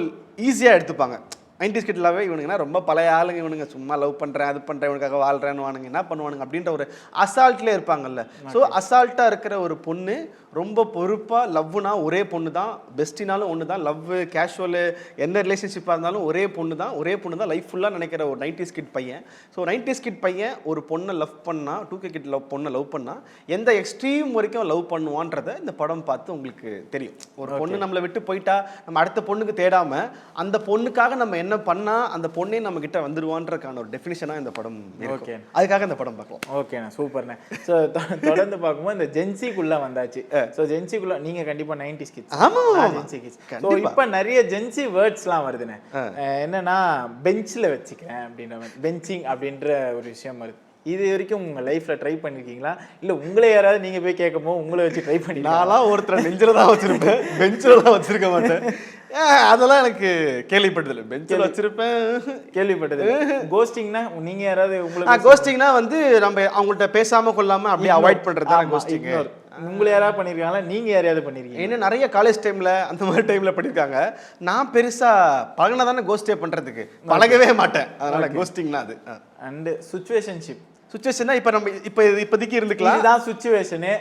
S1: ஈஸியாக எடுத்துப்பாங்க. 90s கிட்லாவே இவனுங்கன்னா ரொம்ப பழைய ஆளுங்க, இவனுங்க சும்மா லவ் பண்ணுறேன் அது பண்ணுறேன் இவனுக்காக வாழ்கிறேன்னு வானுங்க என்ன பண்ணுவானுங்க அப்படின்ற ஒரு அசால்ட்லேயே இருப்பாங்கல்ல. ஸோ அசால்ட்டாக இருக்கிற ஒரு பொண்ணு ரொம்ப பொறுப்பாக லவ்னா ஒரே பொண்ணு தான், பெஸ்டினாலும் ஒன்று தான், லவ் கேஷுவலு என்ன ரிலேஷன்ஷிப்பாக இருந்தாலும் ஒரே பொண்ணு தான் லைஃப் ஃபுல்லாக நினைக்கிற ஒரு 90s கிட் பையன். ஸோ 90s கிட் பையன் ஒரு பொண்ணை லவ் பண்ணால், 2K கிட் பொண்ணை லவ் பண்ணால் எந்த எக்ஸ்ட்ரீம் வரைக்கும் லவ் பண்ணுவான்றதை இந்த படம் பார்த்து உங்களுக்கு தெரியும். ஒரு பொண்ணு நம்மளை விட்டு போயிட்டா நம்ம அடுத்த பொண்ணுக்கு தேடாமல் அந்த பொண்ணுக்காக நம்ம என்ன பண்ணால் அந்த பொண்ணே நம்ம கிட்ட வந்துடுவான்றதுக்கான ஒரு டெஃபினிஷனாக இந்த படம். ஓகே, அதுக்காக இந்த படம் பார்க்கலாம்.
S2: ஓகேண்ணா, சூப்பர்ண்ணே. ஸோ தொடர்ந்து பார்க்கும்போது இந்த ஜென்சிக்குள்ளே வந்தாச்சு. ஸோ ஜென்சிக்குள்ள நீங்க கண்டிப்பா 90s கிட்ஸ். ஆமா, ஜென்சி கிட்ஸ். ஸோ இப்போ நிறைய ஜென்சி வேர்ட்ஸ்லாம் வருதுண்ணே. என்னன்னா பெஞ்சில் வச்சுக்கிறேன் அப்படின்ற பெஞ்சிங் அப்படின்ற ஒரு விஷயம் வருது. இது வரைக்கும் உங்க லைஃப்ல ட்ரை பண்ணிருக்கீங்களா, இல்ல உங்களை யாராவது நீங்க போய் கேட்கும்போது உங்களை வச்சு ட்ரை பண்ணி?
S1: நான்லாம் ஒருத்தர் நெஞ்சில தான் வச்சிருப்பேன், பெஞ்சில் தான் வச்சிருக்க மாட்டேன். அதெல்லாம் எனக்கு கேள்விப்பட்டதில்லை. பெஞ்சில் வச்சிருப்பேன்,
S2: கேள்விப்பட்டது. கோஸ்டிங்னா நீங்க யாராவது உங்களுக்கு?
S1: கோஸ்டிங்னா வந்து நம்ம அவங்கள்ட்ட பேசாம கொள்ளாம அப்படியே அவாய்ட் பண்றது தான் கோஸ்டிங்.
S2: உங்களை யாராவது பண்ணிருக்காங்களா, நீங்க யாரையாவது பண்ணிருக்கீங்க?
S1: என்ன நிறைய காலேஜ் டைம்ல அந்த மாதிரி டைம்ல பண்ணிருக்காங்க. நான் பெருசா பழகினா தானே கோஸ்டே பண்றதுக்கு, பழகவே மாட்டேன். அதனால கோஸ்டிங்னா அது. And
S2: situationship.
S1: சுச்சுவேஷன்னா இப்போ நம்ம இப்போதைக்கு இருந்துக்கலாம்,
S2: இதுதான் சுச்சுவேஷனு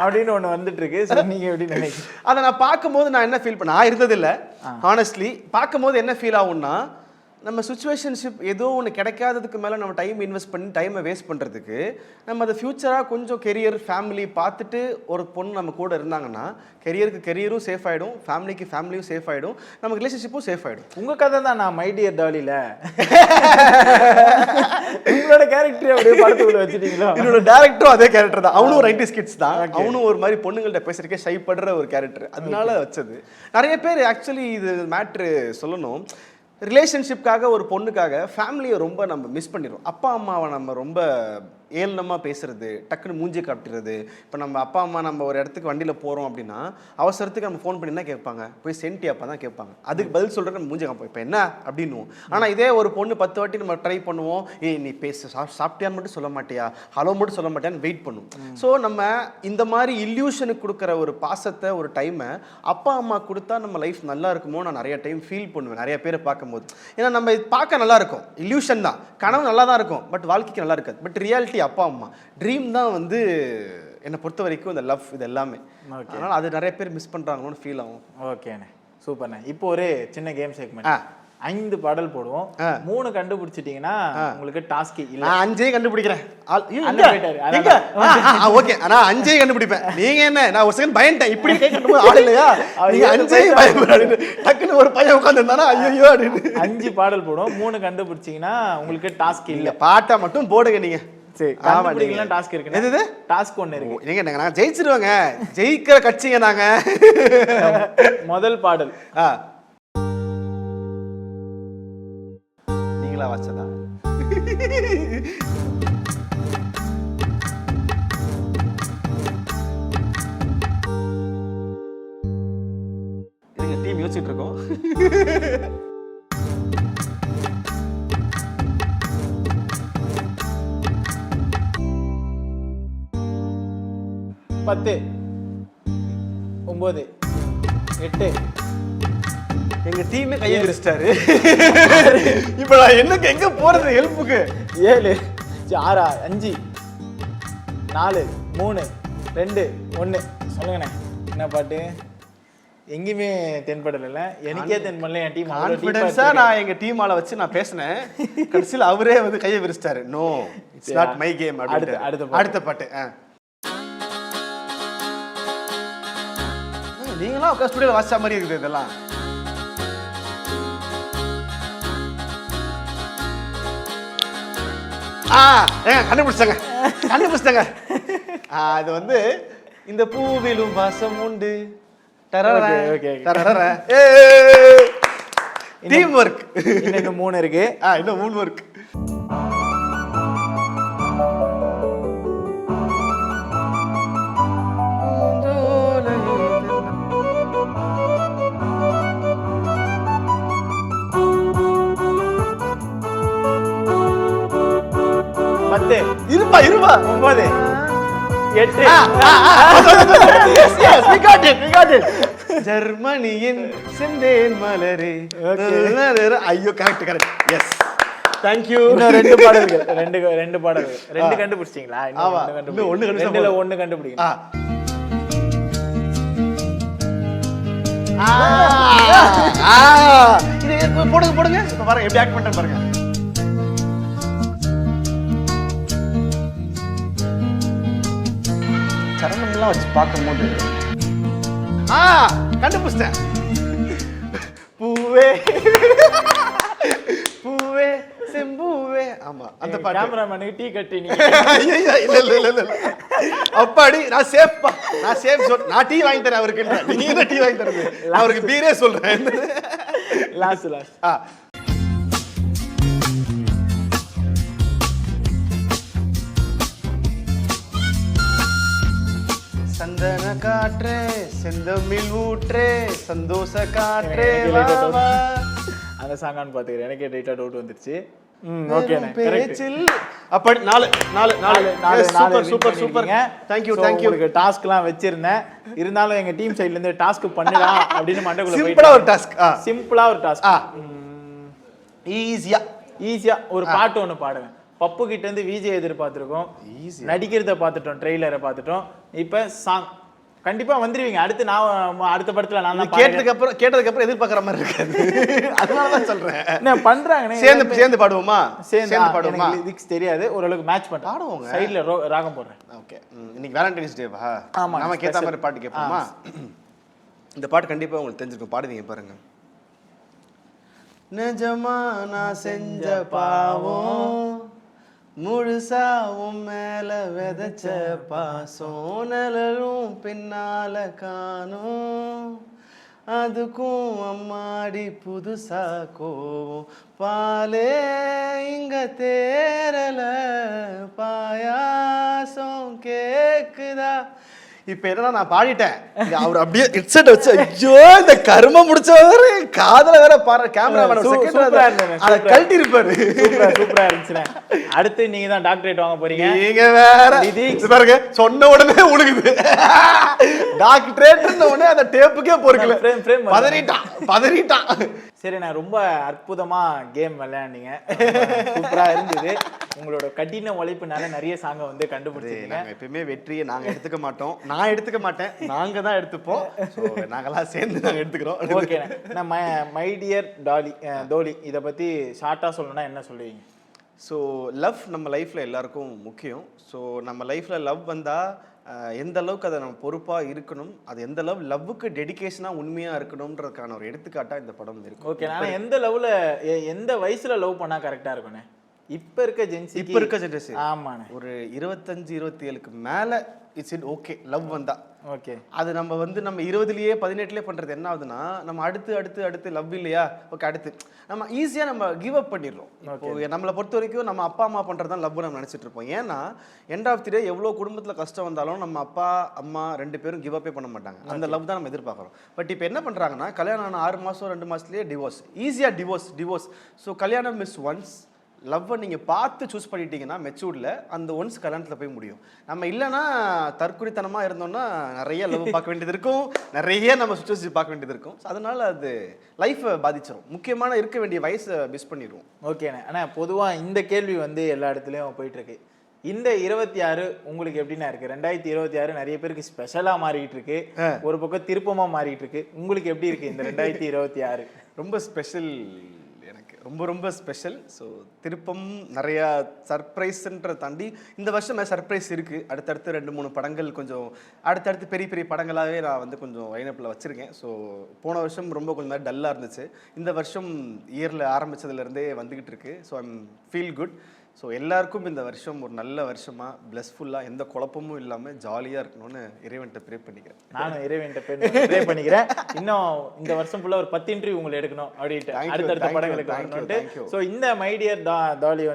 S2: அப்படின்னு ஒன்று வந்துட்டு இருக்கு. நீங்க எப்படி நினைக்கிறீங்க?
S1: அதை நான் பார்க்கும்போது நான் என்ன ஃபீல் பண்ண, நான் இருந்ததில்லை ஹானஸ்ட்லி. பார்க்கும்போது என்ன ஃபீல் ஆகும்னா, நம்ம சுச்சுவேஷன்ஷிப் ஏதோ ஒன்று கிடைக்காததுக்கு மேலே நம்ம டைம் இன்வெஸ்ட் பண்ணி டைமை வேஸ்ட் பண்ணுறதுக்கு நம்ம அதை ஃப்யூச்சராக கொஞ்சம் கெரியர் ஃபேமிலி பார்த்துட்டு ஒரு பொண்ணு நம்ம கூட இருந்தாங்கன்னா கெரியருக்கு கெரியரும் சேஃப் ஆகிடும், ஃபேமிலிக்கு ஃபேமிலியும் சேஃப் ஆகிடும், நமக்கு ரிலேஷன்ஷிப்பும் சேஃப் ஆகிடும்.
S2: உங்கள் கதை தான் நான் மை டியர் டாலியில் உங்களோட கேரக்டர் அப்படியே படத்துக்குள்ள வச்சுட்டீங்களா?
S1: என்னோட டேரக்டரும் அதே கேரக்டர் தான். அவனும் 90s கிட்ஸ் தான். அவனும் ஒரு மாதிரி பொண்ணுங்கள்ட்ட பேசுறதுக்கே ஷை படுற ஒரு கேரக்டர், அதனால வச்சது. நிறைய பேர் ஆக்சுவலி இது மேட்ரு சொல்லணும், ரிலேஷன்ஷிப்காக ஒரு பொண்ணுக்காக ஃபேமிலியை ரொம்ப நம்ம மிஸ் பண்ணிடுறோம். அப்பா அம்மாவை நம்ம ரொம்ப ஏளனமாக பேசுறது, டக்குன்னு மூஞ்சி காட்டுறது. இப்போ நம்ம அப்பா அம்மா நம்ம ஒரு இடத்துக்கு வண்டியில் போகிறோம் அப்படின்னா அவசரத்துக்கு நம்ம ஃபோன் பண்ணி என்ன கேட்பாங்க, போய் சென்டியாப்பா தான் கேட்பாங்க. அதுக்கு பதில் சொல்கிற நம்ம மூஞ்சி காப்போம், இப்போ என்ன அப்படின்னுவோம். ஆனால் இதே ஒரு பொண்ணு 10 வாட்டி நம்ம ட்ரை பண்ணுவோம், ஏய் நீ பேச சாப்பிட்டியான்னு மட்டும் சொல்ல மாட்டியா, ஹலோ மட்டும் சொல்ல மாட்டியான்னு வெயிட் பண்ணுவோம். ஸோ நம்ம இந்த மாதிரி இல்யூஷனுக்கு கொடுக்குற ஒரு பாசத்தை, ஒரு டைமை அப்பா அம்மா கொடுத்தா நம்ம லைஃப் நல்லா இருக்குமோ நான் நிறைய டைம் ஃபீல் பண்ணுவேன் நிறைய பேரை பார்க்கும்போது. ஏன்னா நம்ம பார்க்க நல்லா இருக்கும், இல்யூஷன் தான், கனவு நல்லா தான் இருக்கும், பட் வாழ்க்கைக்கு நல்லா இருக்காது. பட் ரியாலிட்டி அப்பா அம்மா ட்ரீம் தான் வந்து என்னை பொறுத்த வரைக்கும் இந்த லவ் இது எல்லாமே. அதனால் அது நிறைய பேர் மிஸ் பண்ணுறாங்களோன்னு ஃபீல் ஆகும்.
S2: ஓகேண்ணே, சூப்பர்ண்ணே. இப்போ ஒரு சின்ன கேம் செக்மெண்ட். 5 பாடல் போடுவோம், 3 கண்டுபிடிச்சிட்டீங்கன்னா உங்களுக்கு டாஸ்க் இல்ல.
S1: நான் 5 கண்டுபிடிக்கிறேன். ஓகே, நான் 5 கண்டுபிடிப்பேன். நீங்க என்ன, நான் ஒரு செகண்ட் பயந்துட்டேன், இப்படி கேட்கும் ஆள் இல்லையா, நீங்க 5 பயப்படுறீங்க. டக்குன்னு ஒரு பையன் உட்கார்ந்துருந்தானா ஐயோ அப்படின்னு.
S2: 5 பாடல் போடுவோம், 3 கண்டுபிடிச்சீங்கன்னா உங்களுக்கு டாஸ்க் இல்ல.
S1: பாட்டா மட்டும் போடுங்க நீங்க. சரி,
S2: கண்டுபிடிக்கலாம். டாஸ்க் இருக்கு. எது டாஸ்க் ஒன்னு இருக்கு.
S1: நீங்க நான் ஜெயிச்சிருவாங்க, ஜெயிக்கிற கட்சிங்க நாங்க.
S2: முதல் பாடல்
S1: நீங்களா வச்சதா? நீங்க டீம் யோசிச்சுட்டு இருக்கோம்.
S2: பத்து 9 8
S1: எங்க டீமே கையை விரிச்சிட்டாரு. இப்ப நான் என்னக்கு எங்க போறது ஹெல்ப்புக்கு?
S2: 7 6 5 4 3 2 1. சொல்லுங்கண்ணே, என்ன பாட்டு? எங்கேயுமே தென்படல. எனக்கே தென்படல. என் டீம்
S1: கான்ஃபிடன்ஸா நான் எங்க டீம் ஆள வச்சு நான் பேசினேன். கடைசியில் அவரே வந்து கையை விரிச்சிட்டாரு. No, it's not my game. அடுத்த பாட்டு நீங்களா உட்கார் ஸ்டுடியோல வாசிச்ச மாதிரி இருக்குது இதெல்லாம். கண்டுபிடிச்சாங்க. அது வந்து இந்த பூவிலும் வாசம் உண்டு. Team work.
S2: இன்னும் 3 இருக்கு.
S1: இன்னும் 3 ஒர்க். இருப்பா 9 8. ஜெர்மனியின் செந்தேன் மலரே. ஐயோ, கரெக்ட். S, thank you.
S2: இன்னும் 2 பாடல்கள். 2 பாடல்கள். 2 கண்டுபிடிச்சிட்டீங்களா? இன்னும் 1 கண்டுபிடிங்க.
S1: இது போடுங்க. இப்ப பாருங்க எப்படி ஆக்ட் பண்றேன் பாருங்க. சரணம்லாம் வச்சு பார்க்கும்போது கண்டுபிடிச்சிட்டேன். பூவே பூவே செம்பூவே. ஆமா, அந்த பாட்டு.
S2: கேமராமேனுக்கு டீ கட்டி.
S1: இல்ல அப்பாடி, நான் சேஃப் சொல். நான் டீ வாங்கி தரேன் அவருக்கு. நீங்க என்ன டீ வாங்கி தரது? அவருக்கு பீரே சொல்றேன்.
S2: லாஸ்ட்
S1: சந்தன காற்றே, செந்தமிழ் ஊற்றே, சந்தோஷ காற்றே.
S2: அந்த சாங்கான்னு பாத்துக்கிறேன். எனக்கே ரைட்டா டவுட் வந்துருச்சு.
S1: பேச்சில் அப்படி 4 சூப்பர். Thank you.
S2: உங்களுக்கு டாஸ்க்லாம் வச்சிருந்தேன். இருந்தாலும் எங்க டீம் சைடுல இருந்து டாஸ்க் பண்ணுடா அப்படினு மண்டக்குள்ள போய் சிம்பிளா ஒரு டாஸ்க் ஈஸியா ஒரு பாட்டு ஒன்னு பாடுங்க. பப்பு கிட்ட இருந்து விஜய் எதிர்பார்த்திருக்கோம், நடிக்கிறத பார்த்துட்டோம், ட்ரெய்லரை பார்த்துட்டோம். இப்ப சாங் கண்டிப்பா வந்துருவீங்க. அடுத்த படத்துல நான் தான்
S1: கேட்டதுக்கு அப்புறம் எதிர்பார்க்கற மாதிரி இருக்காது. அதனால தான் சொல்றேன்.
S2: என்ன பண்றாங்கனே,
S1: சேர்ந்து பாடுவோமா? சேர்ந்து பாடுவோமா?
S2: லிரிக்ஸ் தெரியாது, ஓரளவுக்கு மேட்ச் பண்ணி
S1: ஆடுவோங்க.
S2: சைடுல ராகம் போடுறேன்.
S1: ஓகே, இன்னைக்கு வேலண்டைன்ஸ் டே வா. நாம கேட்ட மாதிரி பாட்டு கேட்போமா? இந்த பாட்டு கண்டிப்பா உங்களுக்கு தெரிஞ்சிருக்கும், பாடுவீங்க பாருங்க. நிஜமா நான் செஞ்ச பாவம் முழுசாவும் மேல விதைச்ச பாசம் நிழலும் பின்னால காணும் அதுக்கும் அம்மாடி புதுசா கோவம் பாலே இங்க தேரல பாயாசம் கேக்குதா. இப்ப என்னன்னா நான் பாடிட்டேன், அவர் அப்படியே ஹெட்செட் வச்சு ஐயோ இந்த கரும முடிச்சவரு காதல வேற பாரு கேமராமேன் அத கழட்டி இருப்பாரு.
S2: சூப்பரா இருந்துச்சுண்ணே. அடுத்து நீங்க தான் டாக்டரேட் வாங்க போறீங்க.
S1: நீங்க வேற இது பாருங்க, சொன்ன உடனே உழுகுது. டாக்டரேட் உடனே அந்த டேப்புக்கே பொறுக்கல, பதறிட்டான்.
S2: சரி, நான் ரொம்ப அற்புதமா கேம் விளையாண்டீங்க, சூப்பரா இருந்தது. உங்களோட கடின உழைப்புனால நிறைய சாங்க வந்து கண்டுபிடிச்சிருக்கீங்க.
S1: நாங்க எப்பயுமே வெற்றியை நாங்க எடுத்துக்க மாட்டோம், நான் எடுத்துக்க மாட்டேன், நாங்க தான் எடுத்துப்போம். நாங்கெல்லாம் சேர்ந்து நாங்க எடுத்துக்கிறோம்.
S2: ஓகே, நான் மை டியர் தோலி இதை பத்தி ஷார்ட்டா சொல்லணும்னா என்ன சொல்லுவீங்க?
S1: ஸோ லவ் நம்ம லைஃப்பில் எல்லாருக்கும் முக்கியம். ஸோ நம்ம லைஃப்பில் லவ் வந்தால் எந்த அளவுக்கு அதை நம்ம பொறுப்பாக இருக்கணும், அது எந்த லவ்வுக்கு டெடிகேஷனாக உண்மையாக இருக்கணுன்றதுக்கான ஒரு எடுத்துக்காட்டாக இந்த படம் இருக்கு.
S2: ஓகே, நான் எந்த வயசுல லவ் பண்ணால் கரெக்டாக இருக்குண்ணே? இப்போ இருக்க ஜென்ரேஷன் ஆமாண்ணே,
S1: ஒரு 25-27க்கு மேலே இட்ஸ் இட் ஓகே லவ் வந்தா.
S2: ஓகே,
S1: அது நம்ம 20லயே 18லயே பண்றது என்ன ஆகுதுன்னா, நம்ம அடுத்து லவ் இல்லையா, ஓகே அடுத்து நம்ம ஈஸியா நம்ம கிவ் அப் பண்ணிடுறோம். இப்போ நம்மளை பொறுத்த வரைக்கும் நம்ம அப்பா அம்மா பண்றதுதான் லவ் நம்ம நினைச்சிட்டு இருப்போம். ஏன்னா எண்ட் ஆஃப் தி டே எவ்வளவு குடும்பத்துல கஷ்டம் வந்தாலும் நம்ம அப்பா அம்மா 2 பேரும் கிவ் அப்பே பண்ண மாட்டாங்க, அந்த லவ் தான் நம்ம எதிர்பார்க்குறோம். பட் இப்போ என்ன பண்றாங்கன்னா, கல்யாணம் ஆன 6 மாசம் 2 மாசத்துலயே டிவோர்ஸ், ஈஸியா டிவோர்ஸ். ஸோ கல்யாணம் மிஸ் ஒன்ஸ், லவ்வை நீங்கள் பார்த்து சூஸ் பண்ணிட்டீங்கன்னா மெச்சூர்டில் அந்த ஒன்ஸ் கல்யாணத்தில் போய் முடியும். நம்ம இல்லைன்னா தற்குறித்தனமாக இருந்தோம்னா நிறைய லவ் பார்க்க வேண்டியது இருக்கும், நிறைய நம்ம சுச்சுவேஷன் பார்க்க வேண்டியது இருக்கும். ஸோ அதனால் அது லைஃப்பை பாதிச்சிடும், முக்கியமான இருக்க வேண்டிய வயசை மிஸ் பண்ணிடுவோம்.
S2: ஓகேண்ணே. ஆனால் பொதுவாக இந்த கேள்வி வந்து எல்லா இடத்துலையும் போயிட்டுருக்கு. இந்த 26 உங்களுக்கு எப்படின்னா இருக்கு? 2026 நிறைய பேருக்கு ஸ்பெஷலாக மாறிட்டு இருக்கு, ஒரு பக்கம் திருப்பமாக மாறிட்டு இருக்கு. உங்களுக்கு எப்படி இருக்கு இந்த 2026?
S1: ரொம்ப ஸ்பெஷல், எனக்கு ரொம்ப ஸ்பெஷல். ஸோ திருப்பம் நிறையா சர்ப்ரைஸ்ன்ற தாண்டி இந்த வருஷம் சர்ப்ரைஸ் இருக்குது. அடுத்தடுத்து 2-3 படங்கள் கொஞ்சம் அடுத்தடுத்து பெரிய படங்களாகவே நான் கொஞ்சம் லைனப்பில் வச்சுருக்கேன். ஸோ போன வருஷம் ரொம்ப கொஞ்சம் மாதிரி டல்லாக இருந்துச்சு, இந்த வருஷம் இயரில் ஆரம்பித்ததுலேருந்தே வந்துக்கிட்டு இருக்கு. So I'm feel good. So எல்லாருக்கும் இந்த வருஷம் ஒரு நல்ல வருஷமாக பிளஸ்ஃபுல்லாக எந்த குழப்பமும் இல்லாமல் ஜாலியாக இருக்கணும்னு இறைவன்கிட்ட ப்ரே பண்ணிக்கிறேன்.
S2: நானும் இறைவன்கிட்ட ப்ரே பண்ணிக்கிறேன். இன்னும் இந்த வருஷம் ஃபுல்லாக ஒரு 10 இன்டர்வியூ உங்களை எடுக்கணும் அப்படின்ட்டு, அடுத்தடுத்த படங்களுக்கு வரணும்ட்டு. ஸோ இந்த மை டியர் தாலி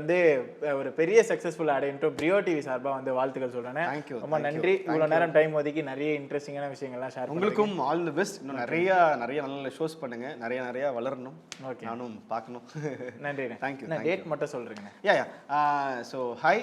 S2: ஒரு பெரிய சக்ஸஸ்ஃபுல் அடையட்டும் பிரியோ டிவி சார்பாக வாழ்த்துக்கள் சொல்கிறேன். ரொம்ப நன்றி, இவ்வளோ நேரம் டைம் ஒதுக்கி நிறைய இன்ட்ரெஸ்டிங்கான விஷயங்கள்லாம் ஷேர்.
S1: உங்களுக்கும் ஆல் தி பெஸ்ட். இன்னும் நிறைய நல்ல ஷோஸ் பண்ணுங்க, நிறைய வளரணும். ஓகே, நானும் பார்க்கணும்.
S2: நன்றி, தேங்க்யூ. டேட் மட்டும் சொல்கிறேங்க.
S1: Yeah so hi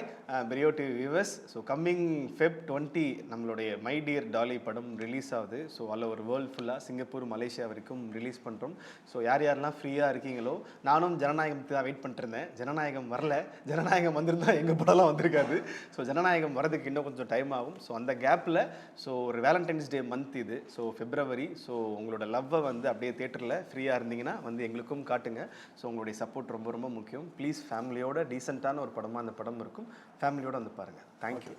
S1: Priyo TV viewers. So coming Feb 20 நம்மளுடைய மை டியர் டாலி படம் ரிலீஸ் ஆகுது. ஸோ அதில் ஒரு வேர்ல்டு ஃபுல்லாக சிங்கப்பூர் மலேசியா வரைக்கும் ரிலீஸ் பண்ணுறோம். ஸோ யாரெல்லாம் ஃப்ரீயாக இருக்கீங்களோ, நானும் ஜனநாயகத்துக்கு தான் வெயிட் பண்ணிட்டுருந்தேன், ஜனநாயகம் வரல, ஜனநாயகம் வந்திருந்தால் எங்கள் படம்லாம் வந்திருக்காது. ஸோ ஜனநாயகம் வரதுக்கு இன்னும் கொஞ்சம் டைம் ஆகும். ஸோ அந்த கேப்பில் ஸோ ஒரு வேலண்டைன்ஸ் டே மந்த் இது, ஸோ February. ஸோ உங்களோட லவ்வை அப்படியே தேட்டரில் ஃப்ரீயாக இருந்தீங்கன்னா எங்களுக்கும் காட்டுங்க. ஸோ உங்களுடைய சப்போர்ட் ரொம்ப முக்கியம். ப்ளீஸ் ஃபேமிலியோட டீசெண்டான ஒரு படமாக அந்த படம் இருக்கும், ஃபேமிலியோடு பாருங்கள். தேங்க்யூ.